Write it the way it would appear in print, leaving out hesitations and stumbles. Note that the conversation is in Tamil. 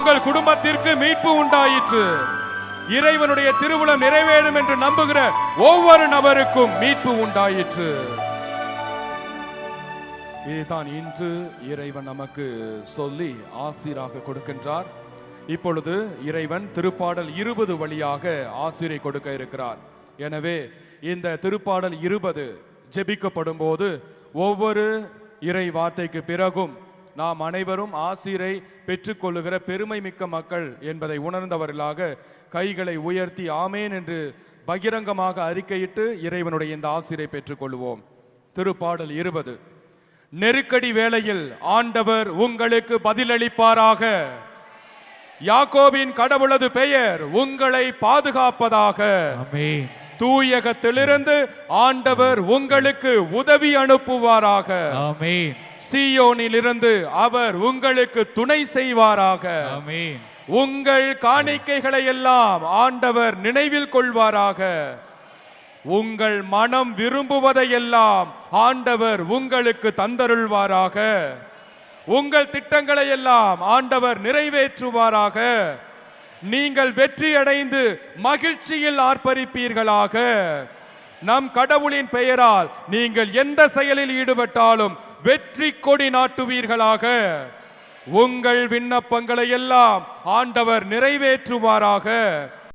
உங்கள் குடும்பத்திற்கு மீட்பு உண்டாயிற்று. இறைவனுடைய திருவுளம் நிறைவேறும் என்று நம்புகிற ஒவ்வொரு நபருக்கும் மீட்பு உண்டாயிற்று. இதுதான் இன்று இறைவன் நமக்கு சொல்லி ஆசீராக கொடுக்கின்றார். இப்பொழுது இறைவன் திருப்பாடல் 20 வழியாக ஆசீரை கொடுக்க இருக்கிறார். எனவே இந்த திருப்பாடல் 20 ஜெபிக்கப்படும் போது ஒவ்வொரு இறை வார்த்தைக்கு பிறகும் நாம் அனைவரும் ஆசீரை பெற்றுக்கொள்ளுகிற பெருமை மிக்க மக்கள் என்பதை உணர்ந்தவர்களாக கைகளை உயர்த்தி ஆமேன் என்று பகிரங்கமாக அறிக்கையிட்டு இறைவனுடைய இந்த ஆசீரை பெற்றுக்கொள்வோம். திருப்பாடல் 20. நெருக்கடி வேளையில் ஆண்டவர் உங்களுக்கு பதிலளிப்பாராக. யாக்கோபின் கடவுளது பெயர் உங்களை பாதுகாப்பதாக. ஆமென். தூயகத்திலிருந்து ஆண்டவர் உங்களுக்கு உதவி அனுப்புவாராக. ஆமென். சீயோனிலிருந்து அவர் உங்களுக்கு துணை செய்வாராக. ஆமென். உங்கள் காணிக்கைகளை எல்லாம் ஆண்டவர் நினைவில் கொள்வாராக. உங்கள் மனம் விரும்புவதையெல்லாம் ஆண்டவர் உங்களுக்கு தந்தருள்வாராக. உங்கள் திட்டங்களை எல்லாம் ஆண்டவர் நிறைவேற்றுவாராக. நீங்கள் வெற்றி அடைந்து மகிழ்ச்சியில் ஆர்ப்பரிப்பீர்களாக. நம் கடவுளின் பெயரால் நீங்கள் எந்த செயலில் ஈடுபட்டாலும் வெற்றி கொடி நாட்டுவீர்களாக. உங்கள் விண்ணப்பங்களை எல்லாம் ஆண்டவர் நிறைவேற்றுவாராக.